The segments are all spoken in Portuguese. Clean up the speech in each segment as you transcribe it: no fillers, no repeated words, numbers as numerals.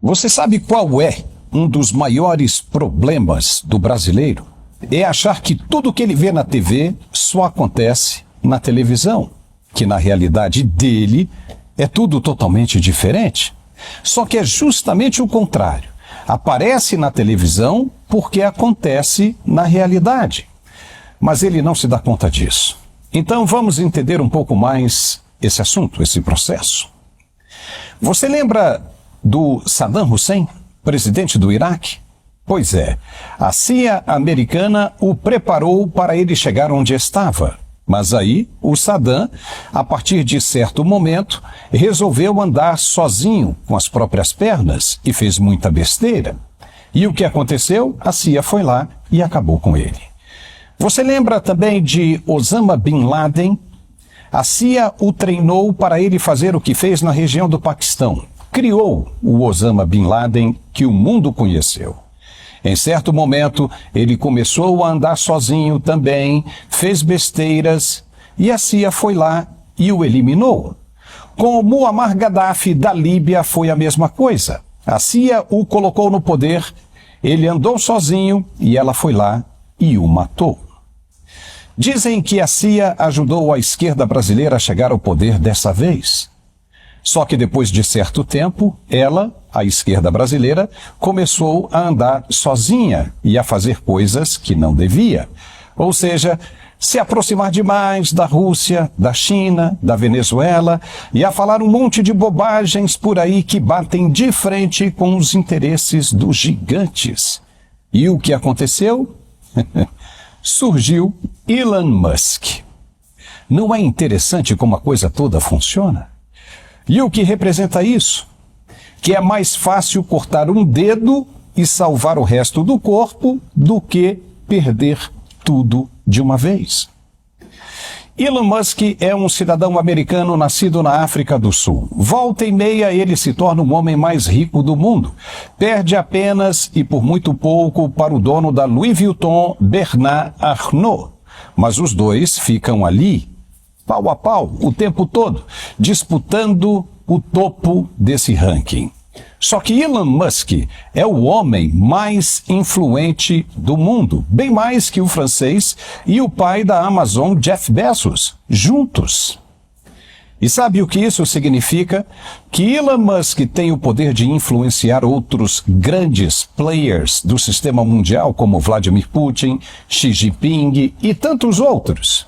Você sabe qual é um dos maiores problemas do brasileiro? É achar que tudo que ele vê na TV só acontece na televisão, que na realidade dele é tudo totalmente diferente. Só que é justamente o contrário. Aparece na televisão porque acontece na realidade. Mas ele não se dá conta disso. Então vamos entender um pouco mais esse assunto, esse processo. Você lembra do Saddam Hussein, presidente do Iraque? Pois é, a CIA americana o preparou para ele chegar onde estava. Mas aí, o Saddam, a partir de certo momento, resolveu andar sozinho com as próprias pernas e fez muita besteira. E o que aconteceu? A CIA foi lá e acabou com ele. Você lembra também de Osama Bin Laden? A CIA o treinou para ele fazer o que fez na região do Paquistão. Criou o Osama Bin Laden que o mundo conheceu. Em certo momento, ele começou a andar sozinho também, fez besteiras e a CIA foi lá e o eliminou. Com o Muammar Gaddafi da Líbia foi a mesma coisa. A CIA o colocou no poder, ele andou sozinho e ela foi lá e o matou. Dizem que a CIA ajudou a esquerda brasileira a chegar ao poder dessa vez. Só que depois de certo tempo, ela, a esquerda brasileira, começou a andar sozinha e a fazer coisas que não devia. Ou seja, se aproximar demais da Rússia, da China, da Venezuela e a falar um monte de bobagens por aí que batem de frente com os interesses dos gigantes. E o que aconteceu? Surgiu Elon Musk. Não é interessante como a coisa toda funciona? E o que representa isso? Que é mais fácil cortar um dedo e salvar o resto do corpo do que perder tudo de uma vez. Elon Musk é um cidadão americano nascido na África do Sul. Volta e meia ele se torna o homem mais rico do mundo. Perde apenas e por muito pouco para o dono da Louis Vuitton, Bernard Arnault. Mas os dois ficam ali, pau a pau, o tempo todo, disputando o topo desse ranking. Só que Elon Musk é o homem mais influente do mundo, bem mais que o francês e o pai da Amazon, Jeff Bezos, juntos. E sabe o que isso significa? Que Elon Musk tem o poder de influenciar outros grandes players do sistema mundial, como Vladimir Putin, Xi Jinping e tantos outros.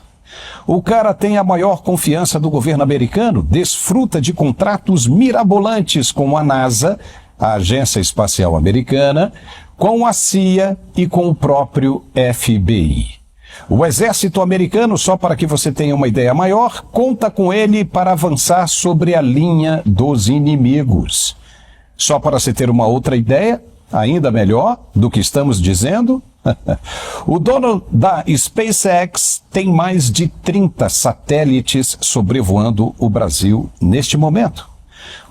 O cara tem a maior confiança do governo americano, desfruta de contratos mirabolantes com a NASA, a Agência Espacial Americana, com a CIA e com o próprio FBI. O exército americano, só para que você tenha uma ideia maior, conta com ele para avançar sobre a linha dos inimigos. Só para você ter uma outra ideia, ainda melhor do que estamos dizendo, o dono da SpaceX tem mais de 30 satélites sobrevoando o Brasil neste momento.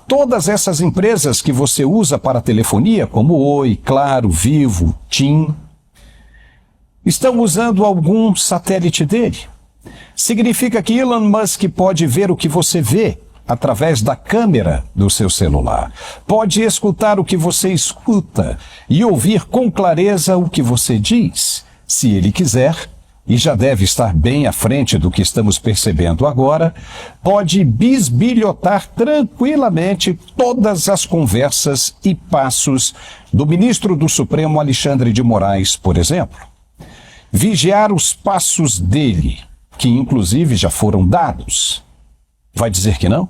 Todas essas empresas que você usa para telefonia, como Oi, Claro, Vivo, TIM, estão usando algum satélite dele. Significa que Elon Musk pode ver o que você vê através da câmera do seu celular. Pode escutar o que você escuta e ouvir com clareza o que você diz, se ele quiser, e já deve estar bem à frente do que estamos percebendo agora, pode bisbilhotar tranquilamente todas as conversas e passos do ministro do Supremo Alexandre de Moraes, por exemplo. Vigiar os passos dele, que inclusive já foram dados. Vai dizer que não?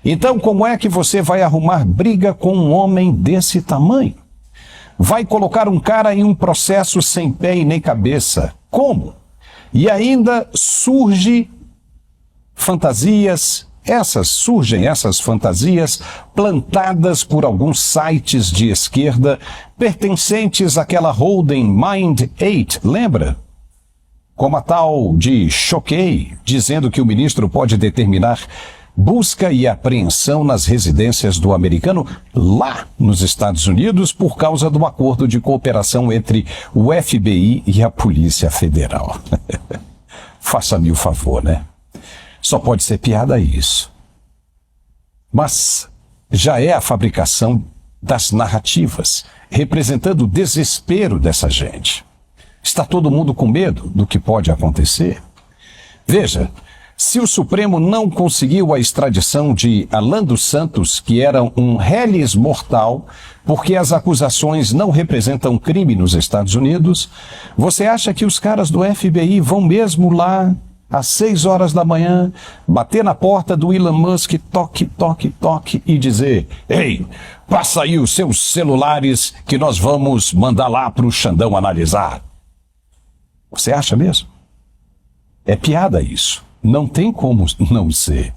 Então, como é que você vai arrumar briga com um homem desse tamanho? Vai colocar um cara em um processo sem pé e nem cabeça. Como? E ainda surgem fantasias plantadas por alguns sites de esquerda pertencentes àquela holding Mind8, lembra? Como a tal de Choquei, dizendo que o ministro pode determinar busca e apreensão nas residências do americano lá nos Estados Unidos por causa do acordo de cooperação entre o FBI e a Polícia Federal. Faça-me o favor, né? Só pode ser piada isso. Mas já é a fabricação das narrativas, representando o desespero dessa gente. Está todo mundo com medo do que pode acontecer? Veja, se o Supremo não conseguiu a extradição de Alan dos Santos, que era um reles mortal, porque as acusações não representam crime nos Estados Unidos, você acha que os caras do FBI vão mesmo lá, às 6 horas da manhã, bater na porta do Elon Musk, toque, toque, toque, e dizer: ei, passa aí os seus celulares que nós vamos mandar lá para o Xandão analisar? Você acha mesmo? É piada isso. Não tem como não ser.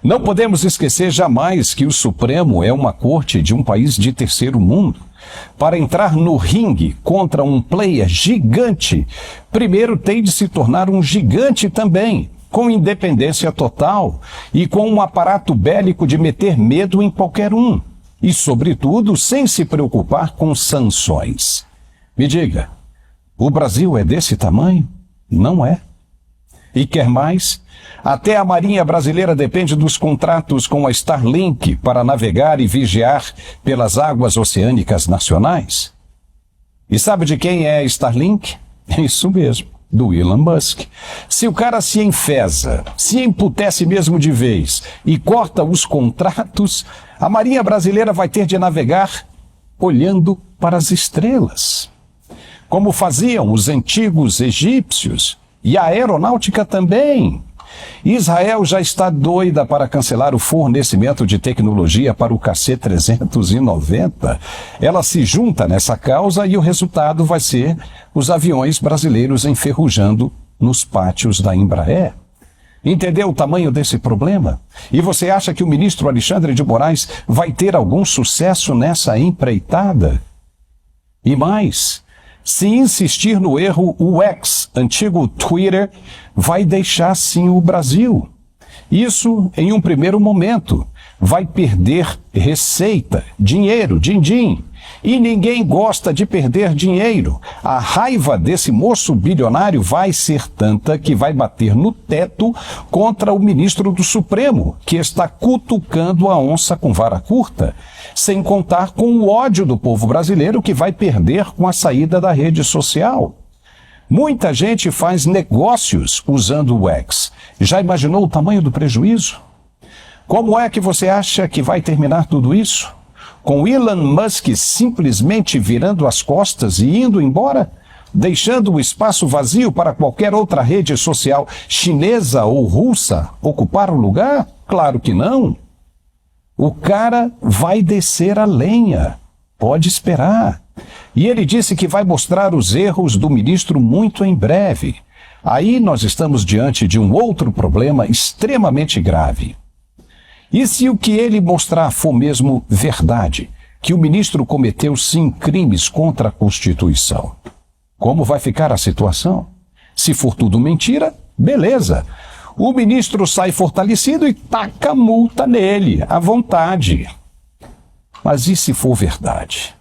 Não podemos esquecer jamais que o Supremo é uma corte de um país de terceiro mundo. Para entrar no ringue contra um player gigante, primeiro tem de se tornar um gigante também, com independência total e com um aparato bélico de meter medo em qualquer um. E, sobretudo, sem se preocupar com sanções. Me diga, o Brasil é desse tamanho? Não é. E quer mais? Até a Marinha Brasileira depende dos contratos com a Starlink para navegar e vigiar pelas águas oceânicas nacionais. E sabe de quem é a Starlink? Isso mesmo, do Elon Musk. Se o cara se enfesa, se emputece mesmo de vez e corta os contratos, a Marinha Brasileira vai ter de navegar olhando para as estrelas, como faziam os antigos egípcios. E a aeronáutica também. Israel já está doida para cancelar o fornecimento de tecnologia para o KC-390. Ela se junta nessa causa e o resultado vai ser os aviões brasileiros enferrujando nos pátios da Embraer. Entendeu o tamanho desse problema? E você acha que o ministro Alexandre de Moraes vai ter algum sucesso nessa empreitada? E mais, se insistir no erro, o X, antigo Twitter, vai deixar sim o Brasil. Isso em um primeiro momento. Vai perder receita, dinheiro, din-din. E ninguém gosta de perder dinheiro. A raiva desse moço bilionário vai ser tanta que vai bater no teto contra o ministro do Supremo, que está cutucando a onça com vara curta, sem contar com o ódio do povo brasileiro que vai perder com a saída da rede social. Muita gente faz negócios usando o X. Já imaginou o tamanho do prejuízo? Como é que você acha que vai terminar tudo isso? Com Elon Musk simplesmente virando as costas e indo embora? Deixando o espaço vazio para qualquer outra rede social chinesa ou russa ocupar o lugar? Claro que não. O cara vai descer a lenha. Pode esperar. E ele disse que vai mostrar os erros do ministro muito em breve. Aí nós estamos diante de um outro problema extremamente grave. E se o que ele mostrar for mesmo verdade, que o ministro cometeu sim crimes contra a Constituição? Como vai ficar a situação? Se for tudo mentira, beleza. O ministro sai fortalecido e taca multa nele, à vontade. Mas e se for verdade?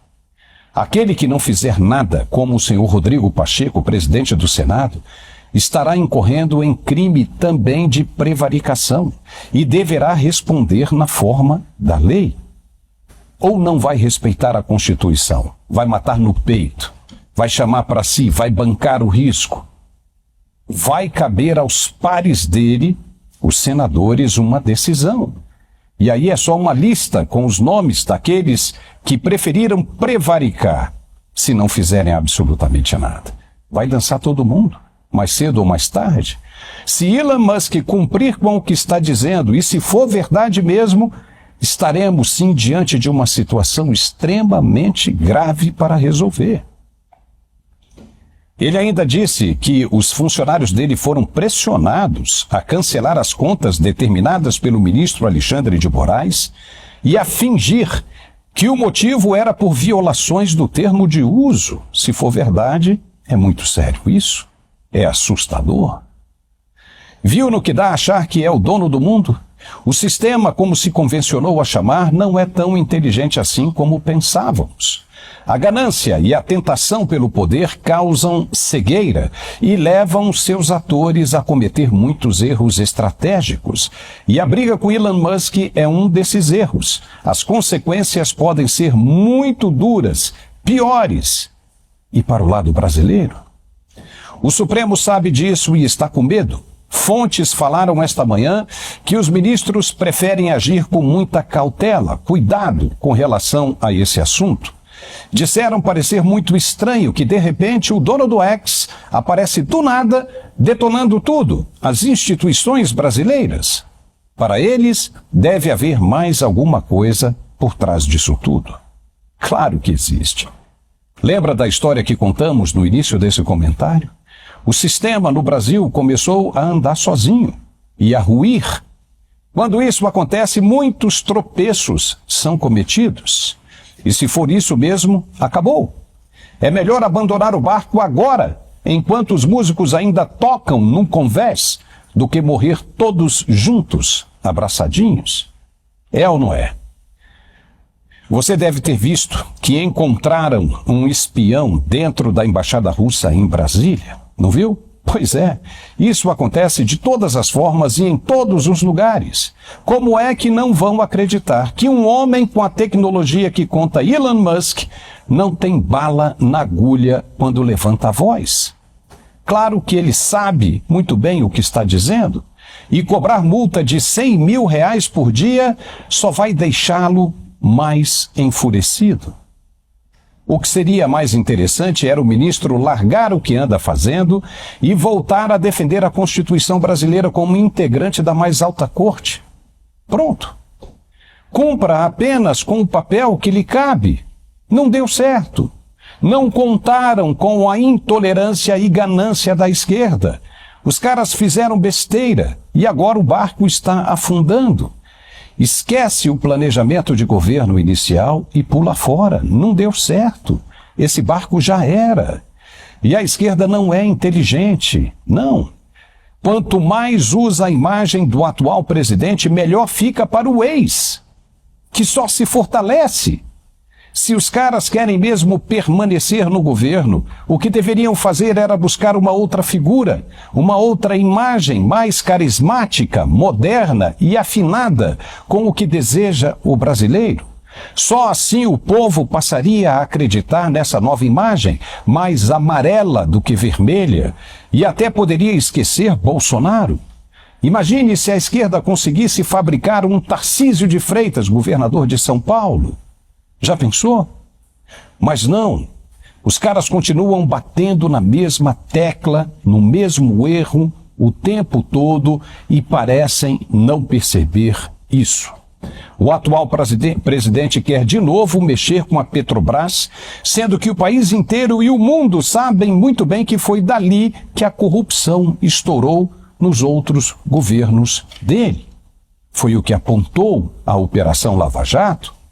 Aquele que não fizer nada, como o senhor Rodrigo Pacheco, presidente do Senado, estará incorrendo em crime também de prevaricação e deverá responder na forma da lei. Ou não vai respeitar a Constituição, vai matar no peito, vai chamar para si, vai bancar o risco. Vai caber aos pares dele, os senadores, uma decisão. E aí é só uma lista com os nomes daqueles que preferiram prevaricar, se não fizerem absolutamente nada. Vai dançar todo mundo, mais cedo ou mais tarde. Se Elon Musk cumprir com o que está dizendo, e se for verdade mesmo, estaremos sim diante de uma situação extremamente grave para resolver. Ele ainda disse que os funcionários dele foram pressionados a cancelar as contas determinadas pelo ministro Alexandre de Moraes e a fingir que o motivo era por violações do termo de uso. Se for verdade, é muito sério isso. É assustador. Viu no que dá a achar que é o dono do mundo? O sistema, como se convencionou a chamar, não é tão inteligente assim como pensávamos. A ganância e a tentação pelo poder causam cegueira e levam seus atores a cometer muitos erros estratégicos. E a briga com Elon Musk é um desses erros. As consequências podem ser muito duras, piores. E para o lado brasileiro? O Supremo sabe disso e está com medo. Fontes falaram esta manhã que os ministros preferem agir com muita cautela, cuidado com relação a esse assunto. Disseram parecer muito estranho que, de repente, o dono do X aparece do nada, detonando tudo, as instituições brasileiras. Para eles, deve haver mais alguma coisa por trás disso tudo. Claro que existe. Lembra da história que contamos no início desse comentário? O sistema no Brasil começou a andar sozinho e a ruir. Quando isso acontece, muitos tropeços são cometidos. E se for isso mesmo, acabou. É melhor abandonar o barco agora, enquanto os músicos ainda tocam num convés, do que morrer todos juntos, abraçadinhos. É ou não é? Você deve ter visto que encontraram um espião dentro da embaixada russa em Brasília. Não viu? Pois é, isso acontece de todas as formas e em todos os lugares. Como é que não vão acreditar que um homem com a tecnologia que conta Elon Musk não tem bala na agulha quando levanta a voz? Claro que ele sabe muito bem o que está dizendo, e cobrar multa de 100 mil reais por dia só vai deixá-lo mais enfurecido. O que seria mais interessante era o ministro largar o que anda fazendo e voltar a defender a Constituição brasileira como integrante da mais alta corte. Pronto. Cumpra apenas com o papel que lhe cabe. Não deu certo. Não contaram com a intolerância e ganância da esquerda. Os caras fizeram besteira e agora o barco está afundando. Esquece o planejamento de governo inicial e pula fora. Não deu certo. Esse barco já era. E a esquerda não é inteligente. Não. Quanto mais usa a imagem do atual presidente, melhor fica para o ex, que só se fortalece. Se os caras querem mesmo permanecer no governo, o que deveriam fazer era buscar uma outra figura, uma outra imagem mais carismática, moderna e afinada com o que deseja o brasileiro. Só assim o povo passaria a acreditar nessa nova imagem, mais amarela do que vermelha, e até poderia esquecer Bolsonaro. Imagine se a esquerda conseguisse fabricar um Tarcísio de Freitas, governador de São Paulo. Já pensou? Mas não. Os caras continuam batendo na mesma tecla, no mesmo erro, o tempo todo e parecem não perceber isso. O atual presidente quer de novo mexer com a Petrobras, sendo que o país inteiro e o mundo sabem muito bem que foi dali que a corrupção estourou nos outros governos dele. Foi o que apontou a Operação Lava Jato.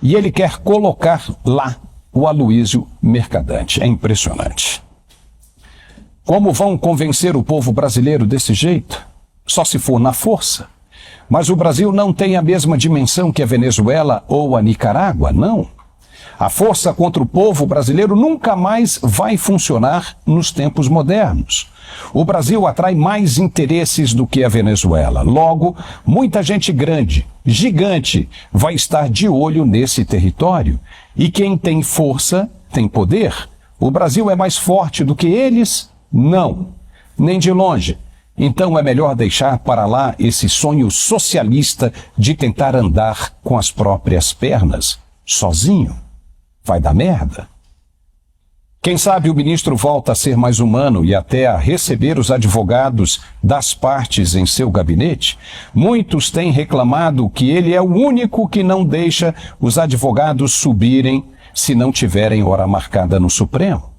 E ele quer colocar lá o Aloysio Mercadante. É impressionante. Como vão convencer o povo brasileiro desse jeito? Só se for na força. Mas o Brasil não tem a mesma dimensão que a Venezuela ou a Nicarágua, não. A força contra o povo brasileiro nunca mais vai funcionar nos tempos modernos. O Brasil atrai mais interesses do que a Venezuela. Logo, muita gente grande, gigante, vai estar de olho nesse território. E quem tem força, tem poder. O Brasil é mais forte do que eles? Não, nem de longe. Então é melhor deixar para lá esse sonho socialista de tentar andar com as próprias pernas, sozinho. Vai dar merda. Quem sabe o ministro volta a ser mais humano e até a receber os advogados das partes em seu gabinete? Muitos têm reclamado que ele é o único que não deixa os advogados subirem se não tiverem hora marcada no Supremo.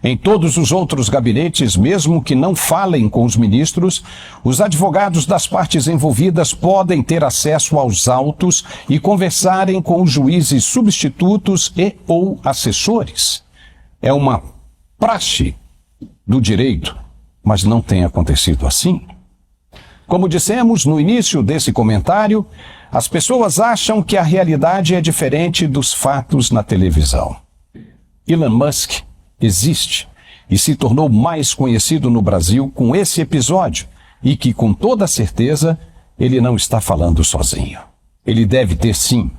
Em todos os outros gabinetes, mesmo que não falem com os ministros, os advogados das partes envolvidas podem ter acesso aos autos e conversarem com os juízes substitutos e ou assessores. É uma praxe do direito, mas não tem acontecido assim. Como dissemos no início desse comentário, as pessoas acham que a realidade é diferente dos fatos na televisão. Elon Musk existe e se tornou mais conhecido no Brasil com esse episódio e que, com toda certeza, ele não está falando sozinho. Ele deve ter, sim,